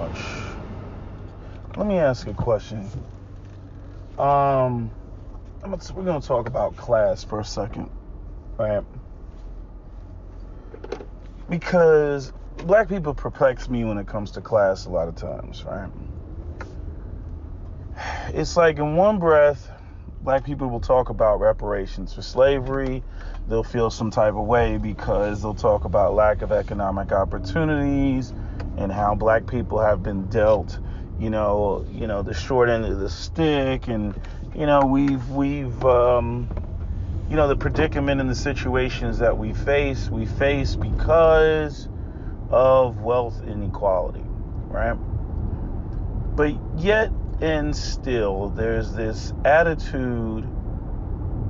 much. Let me ask a question. We're gonna talk about class for a second, right? Because black people perplex me when it comes to class a lot of times, right? It's like in one breath, black people will talk about reparations for slavery. They'll feel some type of way because they'll talk about lack of economic opportunities and how black people have been dealt, the short end of the stick, and we've the predicament and the situations that we face because of wealth inequality, right? But yet and still, there's this attitude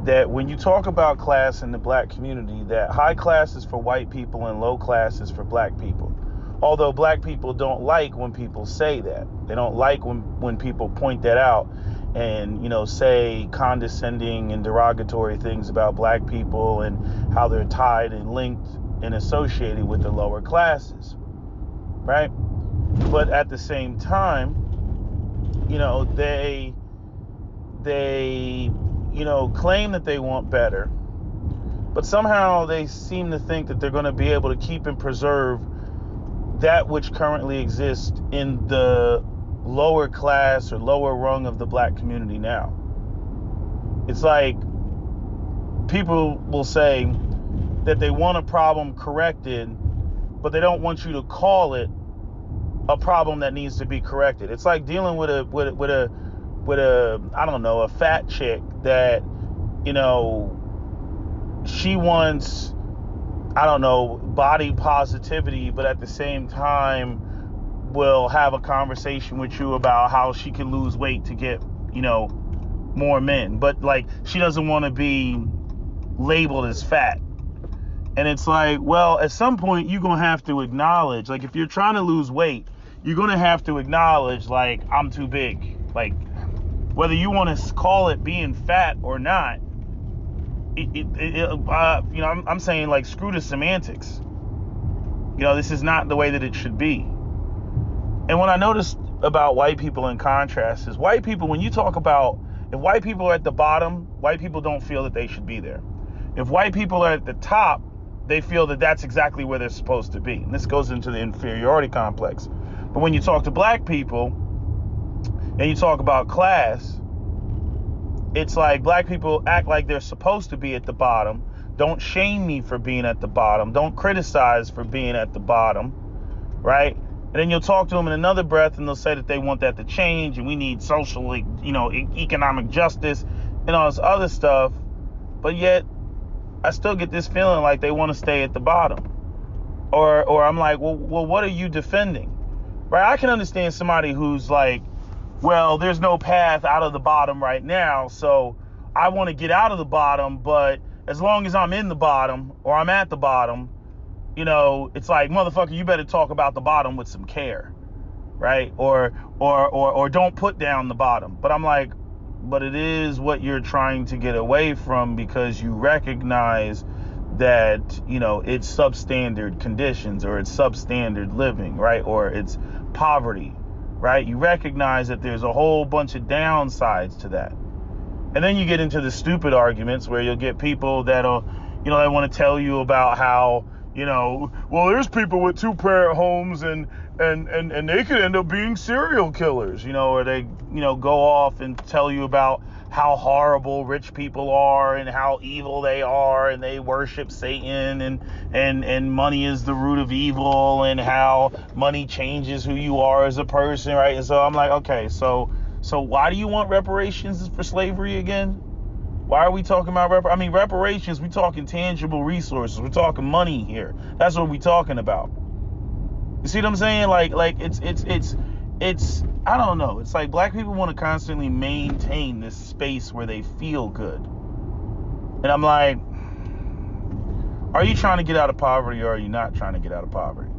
that when you talk about class in the black community, that high class is for white people and low class is for black people. Although black people don't like when people say that. They don't like when people point that out and, say condescending and derogatory things about black people and how they're tied and linked and associated with the lower classes, right? But at the same time, they claim that they want better, but somehow they seem to think that they're going to be able to keep and preserve that which currently exists in the lower class or lower rung of the black community now. It's like people will say that they want a problem corrected, but they don't want you to call it a problem that needs to be corrected. It's like dealing with a fat chick that, she wants, body positivity, but at the same time will have a conversation with you about how she can lose weight to get, more men. But like, she doesn't want to be labeled as fat. And it's like, well, at some point you're going to have to acknowledge, like, if you're trying to lose weight, you're going to have to acknowledge, like, I'm too big. Like, whether you want to call it being fat or not, I'm saying, like, screw the semantics. This is not the way that it should be. And what I noticed about white people in contrast is white people, when you talk about, if white people are at the bottom, white people don't feel that they should be there. If white people are at the top, they feel that that's exactly where they're supposed to be. And this goes into the inferiority complex. But when you talk to black people and you talk about class, it's like black people act like they're supposed to be at the bottom. Don't shame me for being at the bottom. Don't criticize for being at the bottom, right? And then you'll talk to them in another breath and they'll say that they want that to change and we need social, economic justice and all this other stuff. But yet I still get this feeling like they want to stay at the bottom. Or I'm like, well, what are you defending? Right? I can understand somebody who's like, well, there's no path out of the bottom right now, so I want to get out of the bottom, but as long as I'm in the bottom or I'm at the bottom, it's like, motherfucker, you better talk about the bottom with some care, right? Or don't put down the bottom. But I'm like, but it is what you're trying to get away from because you recognize that, it's substandard conditions or it's substandard living, right? Or it's poverty, right? You recognize that there's a whole bunch of downsides to that. And then you get into the stupid arguments where you'll get people that'll, they want to tell you about how, well, there's people with 2-parent homes and they could end up being serial killers, or they, go off and tell you about how horrible rich people are and how evil they are and they worship Satan and money is the root of evil and how money changes who you are as a person, right? And so I'm like, okay, so why do you want reparations for slavery again? Why are we talking about reparations? We're talking tangible resources. We're talking money here. That's what we're talking about. You see what I'm saying? Like it's I don't know. It's like black people want to constantly maintain this space where they feel good. And I'm like, are you trying to get out of poverty or are you not trying to get out of poverty?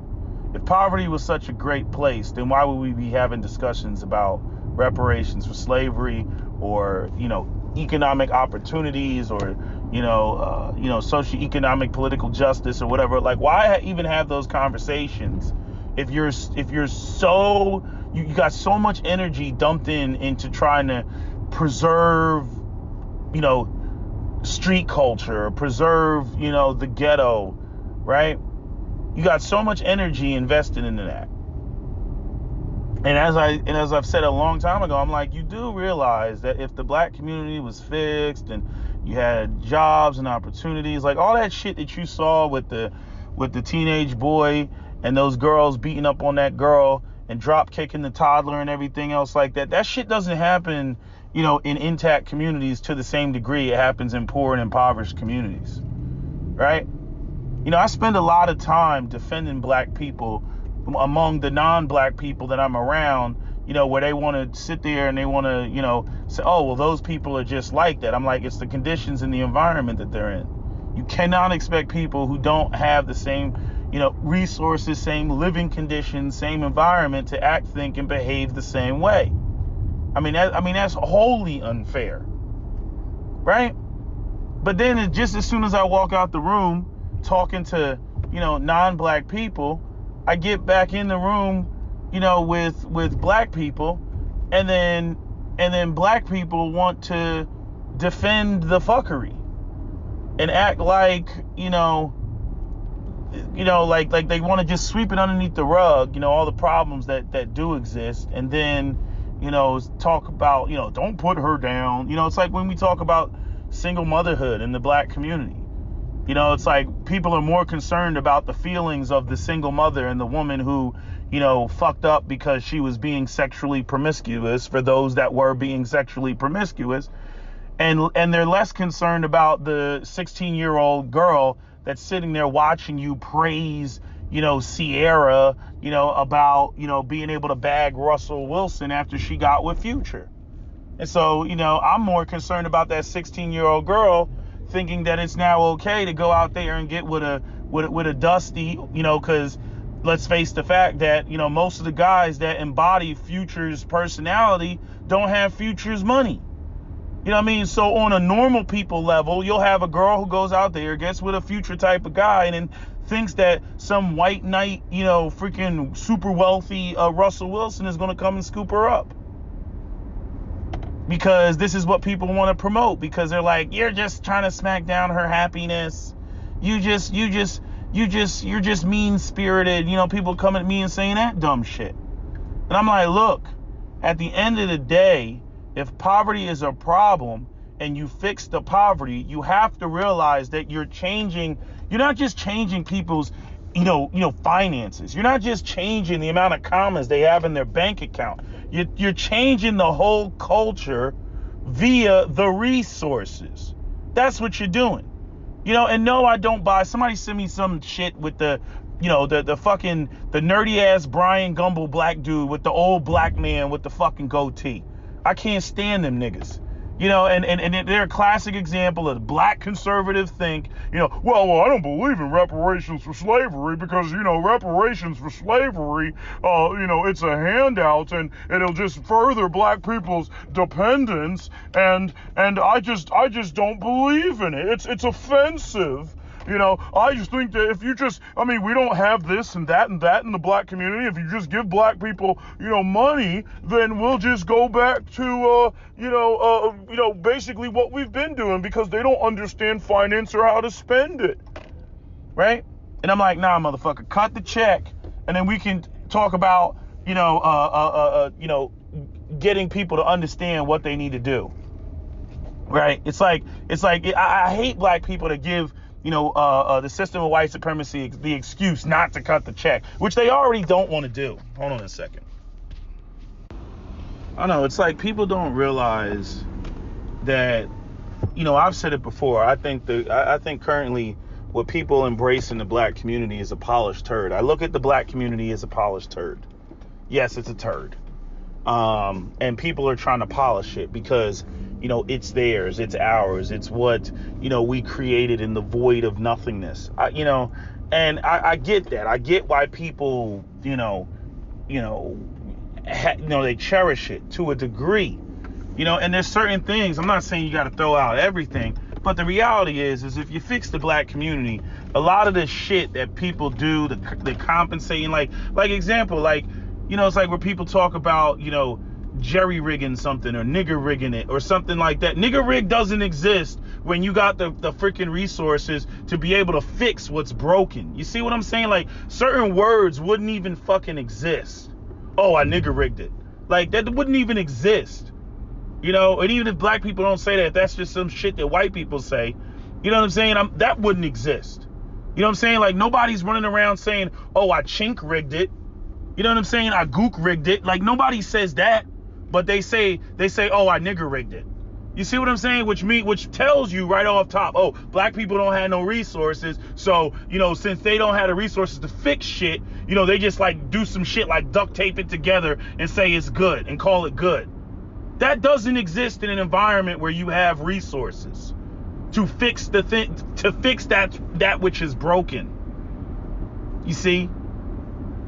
If poverty was such a great place, then why would we be having discussions about reparations for slavery or, economic opportunities or, socioeconomic political justice or whatever? Like, why even have those conversations so, you got so much energy dumped into trying to preserve, street culture, preserve, the ghetto, right? You got so much energy invested into that. And as I've said a long time ago, I'm like, you do realize that if the black community was fixed and you had jobs and opportunities, like all that shit that you saw with the teenage boy and those girls beating up on that girl and drop kicking the toddler and everything else like that, that shit doesn't happen, in intact communities to the same degree it happens in poor and impoverished communities, right? I spend a lot of time defending black people among the non-black people that I'm around, where they want to sit there and they want to, say, oh, well, those people are just like that. I'm like, it's the conditions and the environment that they're in. You cannot expect people who don't have the same, resources, same living conditions, same environment to act, think, and behave the same way. I mean, that's wholly unfair, right? But then just as soon as I walk out the room talking to, non-black people, I get back in the room, with black people, and then black people want to defend the fuckery and act like, like they want to just sweep it underneath the rug, all the problems that do exist, and then, talk about, don't put her down. It's like when we talk about single motherhood in the black community. It's like people are more concerned about the feelings of the single mother and the woman who, fucked up because she was being sexually promiscuous, for those that were being sexually promiscuous. And they're less concerned about the 16-year-old girl that's sitting there watching you praise, Sierra, about, being able to bag Russell Wilson after she got with Future. And so, I'm more concerned about that 16-year-old girl thinking that it's now okay to go out there and get with a Dusty, because let's face the fact that, most of the guys that embody Future's personality don't have Future's money. So on a normal people level, you'll have a girl who goes out there, gets with a Future type of guy, and then thinks that some white knight, freaking super wealthy Russell Wilson is going to come and scoop her up. Because this is what people want to promote, because they're like, you're just trying to smack down her happiness. You're just mean-spirited. People come at me and saying that dumb shit. And I'm like, look, at the end of the day, if poverty is a problem and you fix the poverty, you have to realize that you're not just changing people's, finances. You're not just changing the amount of commas they have in their bank account. You're changing the whole culture via the resources. That's what you're doing. And no, I don't buy. Somebody sent me some shit with the nerdy ass Brian Gumble black dude with the old black man with the fucking goatee. I can't stand them niggas. And they're a classic example of black conservative think, well, I don't believe in reparations for slavery because, reparations for slavery, it's a handout and it'll just further black people's dependence. And I just don't believe in it. It's offensive. I just think that if you we don't have this and that in the black community. If you just give black people, money, then we'll just go back to, basically what we've been doing because they don't understand finance or how to spend it. Right? And I'm like, nah, motherfucker, cut the check. And then we can talk about, getting people to understand what they need to do. Right? It's like I hate black people to give, the system of white supremacy, the excuse not to cut the check, which they already don't want to do. Hold on a second. I know, it's like people don't realize that, I've said it before. I think currently what people embrace in the black community is a polished turd. I look at the black community as a polished turd. Yes, it's a turd. And people are trying to polish it because, it's theirs, it's ours, it's what, we created in the void of nothingness. And I get that. I get why people, they cherish it to a degree, and there's certain things. I'm not saying you got to throw out everything, But the reality is if you fix the black community, a lot of the shit that people do, the compensating, like example, like, you know, it's like where people talk about, you know, jerry rigging something or nigger rigging it or something like that. Nigger rig doesn't exist when you got the freaking resources to be able to fix what's broken. You see what I'm saying? Like, certain words wouldn't even fucking exist. Oh, I nigger rigged it. Like, that wouldn't even exist. You know, and even if black people don't say that, that's just some shit that white people say. You know what I'm saying? That wouldn't exist. You know what I'm saying? Like, nobody's running around saying, oh, I chink rigged it. You know what I'm saying? I gook rigged it. Like, nobody says that, but they say, oh, I nigger rigged it. You see what I'm saying? Which tells you right off top, oh, black people don't have no resources. So, you know, since they don't have the resources to fix shit, you know, they just like do some shit like duct tape it together and say it's good and call it good. That doesn't exist in an environment where you have resources to fix the thing, to fix that which is broken. You see?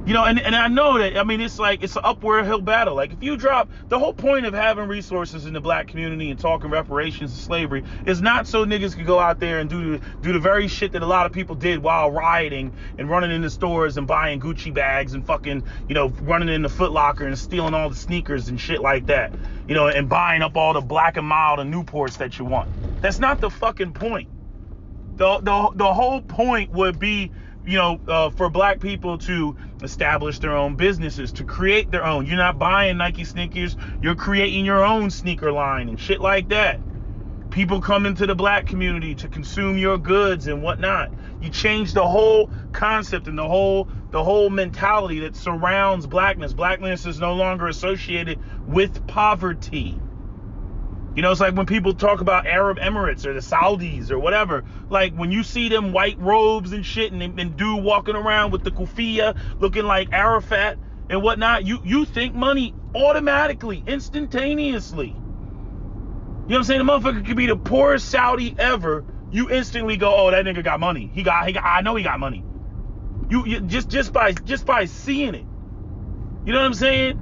You know, and I know that, I mean, it's like, it's an upward hill battle. Like, if you drop, the whole point of having resources in the black community and talking reparations and slavery is not so niggas could go out there and do the very shit that a lot of people did while rioting and running into stores and buying Gucci bags and fucking, you know, running into Foot Locker and stealing all the sneakers and shit like that. You know, and buying up all the Black and Mild and Newports that you want. That's not the fucking point. The whole point would be, you know, for black people to establish their own businesses, to create their own. You're not buying Nike sneakers, you're creating your own sneaker line and shit like that. People come into the black community to consume your goods and whatnot. You change the whole concept and the whole mentality that surrounds blackness. Blackness is no longer associated with poverty. You know, it's like when people talk about Arab Emirates or the Saudis or whatever, like when you see them white robes and shit and dude walking around with the kufiya looking like Arafat and whatnot, you think money automatically, instantaneously. You know what I'm saying? The motherfucker could be the poorest Saudi ever. You instantly go, oh, that nigga got money. He got, I know he got money. You just by seeing it. You know what I'm saying?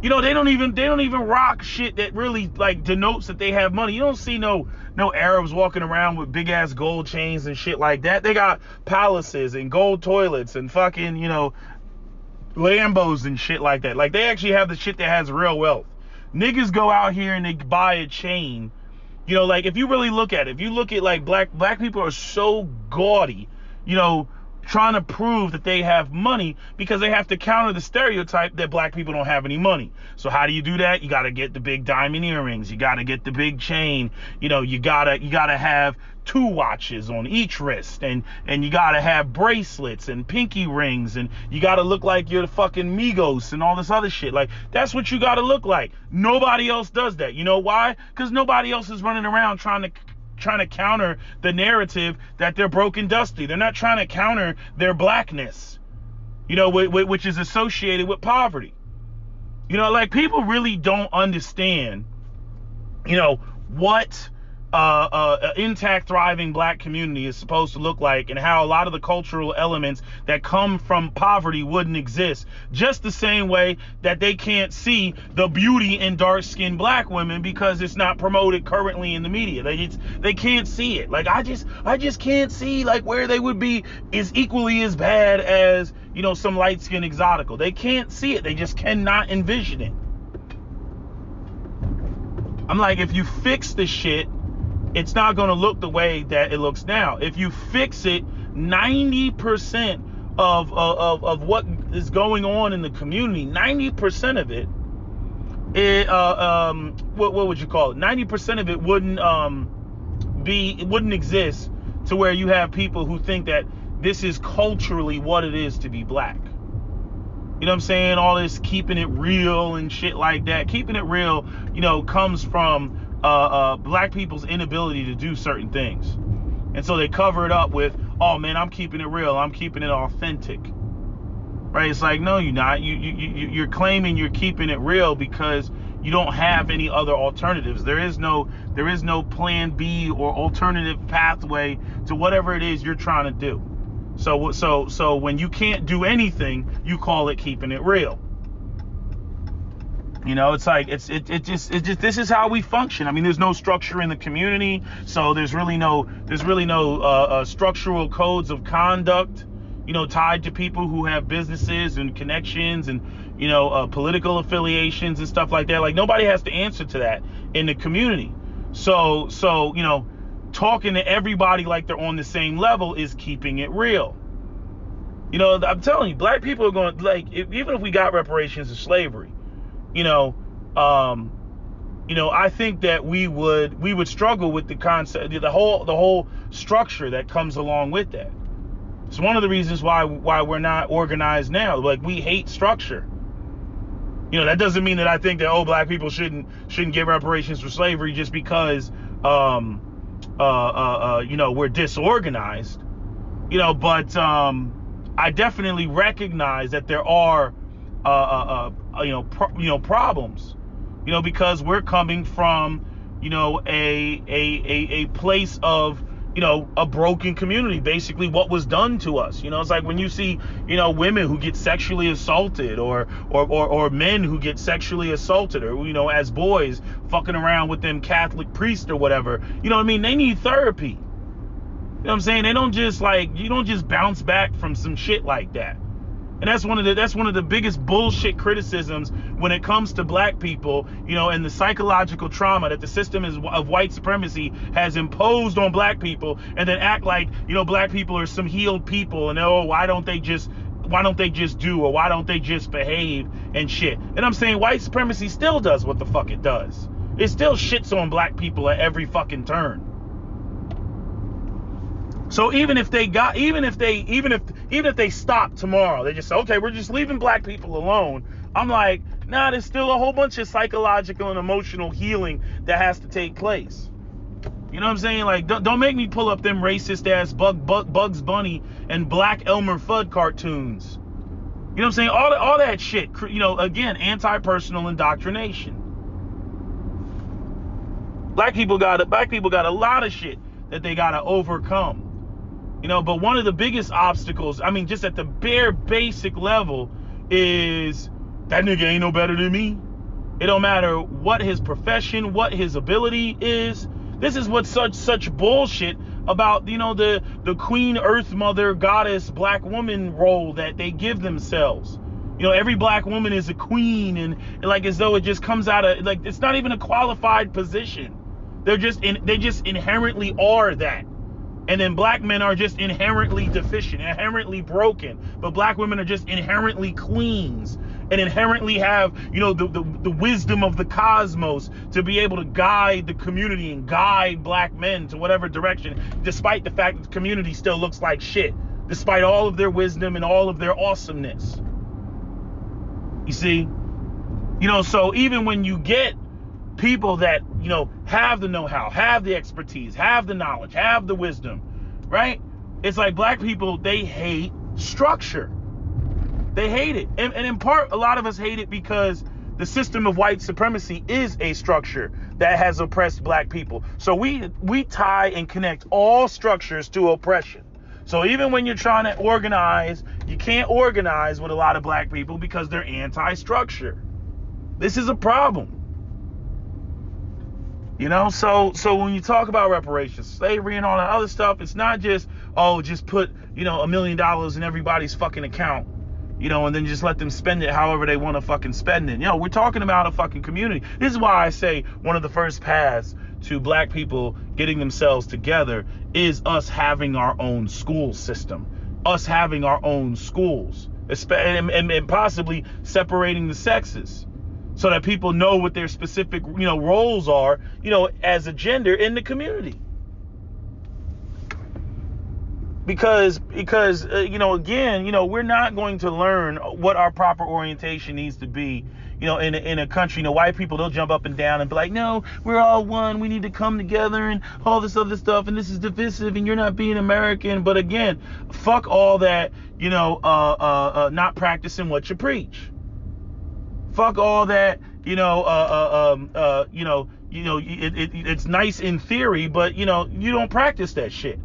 You know, they don't even rock shit that really like denotes that they have money. You don't see no Arabs walking around with big ass gold chains and shit like that. They got palaces and gold toilets and fucking, you know, Lambos and shit like that. Like, they actually have the shit that has real wealth. Niggas go out here and they buy a chain. You know, like, if you really look at it, if you look at like black people are so gaudy, you know, trying to prove that they have money because they have to counter the stereotype that black people don't have any money. So how do you do that? You got to get the big diamond earrings. You got to get the big chain. You know, you gotta have 2 watches on each wrist, and you got to have bracelets and pinky rings, and you got to look like you're the fucking Migos and all this other shit. Like, that's what you got to look like. Nobody else does that. You know why? Because nobody else is running around trying to counter the narrative that they're broke and dusty. They're not trying to counter their blackness, you know, which is associated with poverty. You know, like, people really don't understand, you know, what intact, thriving black community is supposed to look like, and how a lot of the cultural elements that come from poverty wouldn't exist. Just the same way that they can't see the beauty in dark-skinned black women because it's not promoted currently in the media. They can't see it. Like, I just can't see like where they would be is equally as bad as, you know, some light-skinned exotical. They can't see it. They just cannot envision it. I'm like, if you fix the shit, it's not going to look the way that it looks now. If you fix it, 90% of what is going on in the community, 90% of it, what would you call it? 90% of it wouldn't exist to where you have people who think that this is culturally what it is to be black. You know what I'm saying? All this keeping it real and shit like that. Keeping it real, you know, comes from black people's inability to do certain things. And so they cover it up with, oh man, I'm keeping it real, I'm keeping it authentic. Right? It's like, no, you're not. You're claiming you're keeping it real because you don't have any other alternatives. There is no plan B or alternative pathway to whatever it is you're trying to do. So when you can't do anything, you call it keeping it real. You know, it's like it just this is how we function. I mean, there's no structure in the community, so there's really no structural codes of conduct, you know, tied to people who have businesses and connections and, you know, political affiliations and stuff like that. Like, nobody has to answer to that in the community. So you know, talking to everybody like they're on the same level is keeping it real. You know, I'm telling you, black people are going, like, even if we got reparations of slavery, you know, I think that we would struggle with the concept, the whole structure that comes along with that. It's one of the reasons why we're not organized now. Like, we hate structure. You know, that doesn't mean that I think that black people shouldn't get reparations for slavery just because you know, we're disorganized. You know, but I definitely recognize that there are problems, you know, because we're coming from, you know, a place of, you know, a broken community, basically what was done to us. You know, it's like when you see, you know, women who get sexually assaulted or men who get sexually assaulted, or, you know, as boys fucking around with them Catholic priests or whatever, you know what I mean? They need therapy. You know what I'm saying? They don't just, like, you don't just bounce back from some shit like that. And that's one of the biggest bullshit criticisms when it comes to black people, you know, and the psychological trauma that the system of white supremacy has imposed on black people, and then act like, you know, black people are some healed people, and why don't they just do, or why don't they just behave and shit. And I'm saying white supremacy still does what the fuck it does. It still shits on black people at every fucking turn. So even if they stop tomorrow, they just say, okay, we're just leaving black people alone. I'm like, nah, there's still a whole bunch of psychological and emotional healing that has to take place. You know what I'm saying? Like, don't make me pull up them racist ass Bugs Bunny and Black Elmer Fudd cartoons. You know what I'm saying? All that shit, you know, again, anti-personal indoctrination. Black people got a lot of shit that they got to overcome. You know, but one of the biggest obstacles, I mean, just at the bare basic level, is that nigga ain't no better than me. It don't matter what his profession, what his ability is. This is what's such bullshit about, you know, the queen, earth mother, goddess, black woman role that they give themselves. You know, every black woman is a queen, and like, as though it just comes out of, like, it's not even a qualified position. They just inherently are that. And then black men are just inherently deficient, inherently broken. But black women are just inherently queens and inherently have, you know, the wisdom of the cosmos to be able to guide the community and guide black men to whatever direction, despite the fact that the community still looks like shit, despite all of their wisdom and all of their awesomeness. You see? You know, so even when you get people that, you know, have the know-how, have the expertise, have the knowledge, have the wisdom, right? It's like black people, they hate structure. They hate it. And in part, a lot of us hate it because the system of white supremacy is a structure that has oppressed black people. So we tie and connect all structures to oppression. So even when you're trying to organize, you can't organize with a lot of black people because they're anti-structure. This is a problem. You know, so when you talk about reparations, slavery and all that other stuff, it's not just, just put, you know, $1 million in everybody's fucking account, you know, and then just let them spend it however they want to fucking spend it. You know, we're talking about a fucking community. This is why I say one of the first paths to black people getting themselves together is us having our own school system, us having our own schools, and possibly separating the sexes, so that people know what their specific, you know, roles are, you know, as a gender in the community. Because you know, again, you know, we're not going to learn what our proper orientation needs to be, you know, in a country. You know, white people, they'll jump up and down and be like, no, we're all one, we need to come together and all this other stuff, and this is divisive, and you're not being American. But again, fuck all that, you know, not practicing what you preach. Fuck all that, you know, it's nice in theory, but, you know, you don't practice that shit.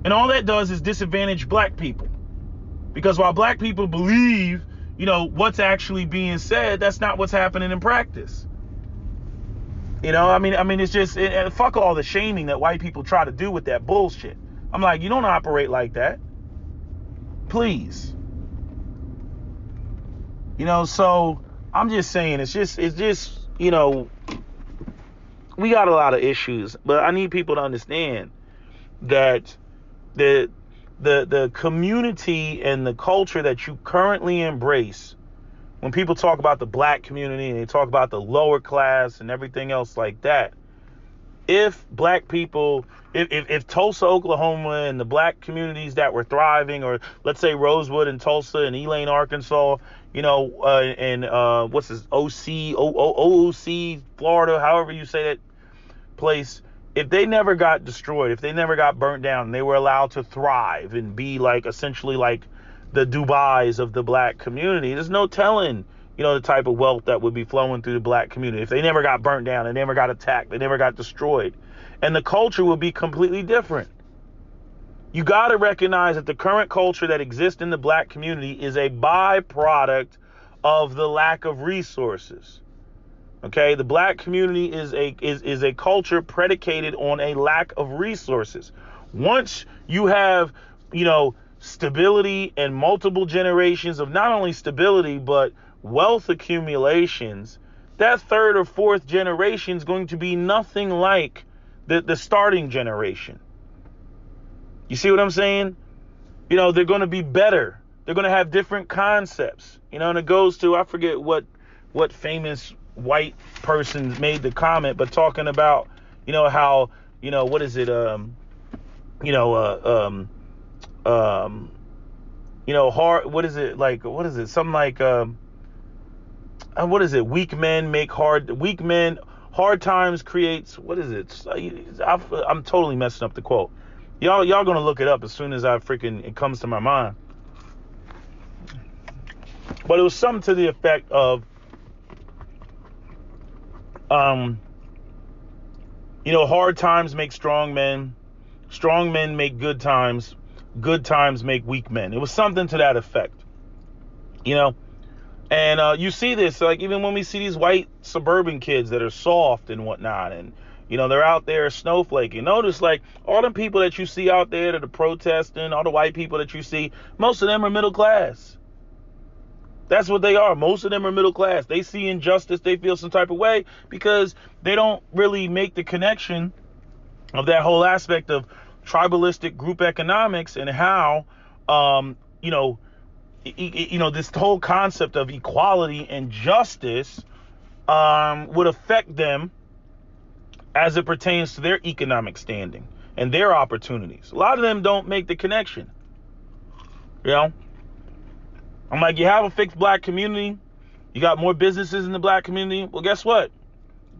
And all that does is disadvantage black people. Because while black people believe, what's actually being said, that's not what's happening in practice. I mean, it's just, fuck all the shaming that white people try to do with that bullshit. I'm like, you don't operate like that. Please. So I'm just saying, it's just, we got a lot of issues, but I need people to understand that the community and the culture that you currently embrace, when people talk about the black community and they talk about the lower class and everything else like that, if black people, if Tulsa, Oklahoma, and the black communities that were thriving, or let's say Rosewood and Tulsa and Elaine, Arkansas, and what's this, OOC, Florida, however you say that place, if they never got destroyed, if they never got burnt down, and they were allowed to thrive and be like essentially like the Dubais of the black community, there's no telling, the type of wealth that would be flowing through the black community if they never got burnt down, they never got attacked, they never got destroyed. And the culture would be completely different. You got to recognize that the current culture that exists in the black community is a byproduct of the lack of resources. Okay, the black community is a culture predicated on a lack of resources. Once you have, stability and multiple generations of not only stability, but wealth accumulations, that third or fourth generation is going to be nothing like the starting generation. You see what I'm saying? They're going to be better. They're going to have different concepts, and it goes to, I forget what famous white person made the comment, but talking about, how, what is it? Hard, what is it? Like, what is it? Something like, what is it? Weak men, hard times creates, what is it? I'm totally messing up the quote. Y'all gonna look it up as soon as it comes to my mind. But it was something to the effect of, hard times make strong men make good times make weak men. It was something to that effect, and you see this, like, even when we see these white suburban kids that are soft and whatnot, and they're out there snowflaking. Notice, like, all the people that you see out there that are protesting, all the white people that you see, most of them are middle class. That's what they are. Most of them are middle class. They see injustice, they feel some type of way, because they don't really make the connection of that whole aspect of tribalistic group economics and how, this whole concept of equality and justice would affect them as it pertains to their economic standing and their opportunities. A lot of them don't make the connection. I'm like, you have a fixed black community, you got more businesses in the black community. Well, guess what?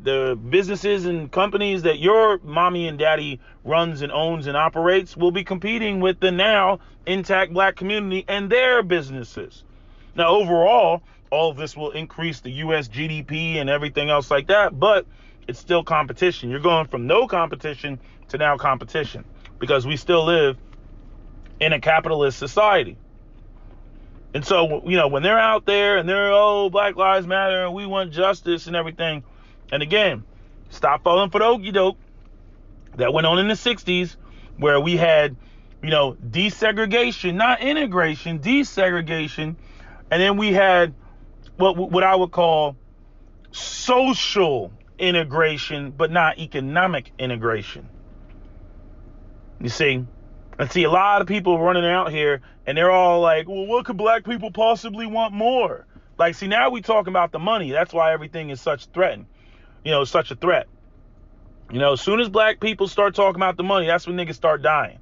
The businesses and companies that your mommy and daddy runs and owns and operates will be competing with the now intact black community and their businesses. Now, overall, all of this will increase the U.S. GDP and everything else like that, but it's still competition. You're going from no competition to now competition, because we still live in a capitalist society. And so, when they're out there and they're, Black Lives Matter and we want justice and everything, and again, stop falling for the okie doke that went on in the 60s, where we had, desegregation, not integration, desegregation. And then we had what I would call social integration, but not economic integration. You see, I see a lot of people running out here and they're all like, well, what could black people possibly want more? Like, see, now we talking about the money. That's why everything is such such a threat. As soon as black people start talking about the money, that's when niggas start dying.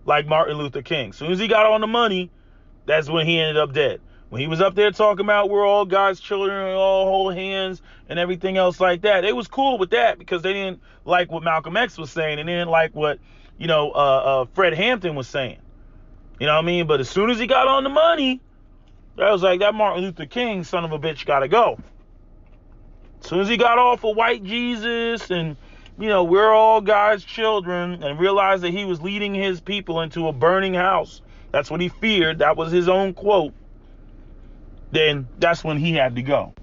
Like Martin Luther King. As soon as he got on the money, that's when he ended up dead. When he was up there talking about we're all God's children, we all hold hands and everything else like that, they was cool with that because they didn't like what Malcolm X was saying and they didn't like what, Fred Hampton was saying. You know what I mean? But as soon as he got on the money, I was like, that Martin Luther King son of a bitch gotta go. As soon as he got off of white Jesus and, we're all God's children, and realized that he was leading his people into a burning house. That's what he feared. That was his own quote. then that's when he had to go.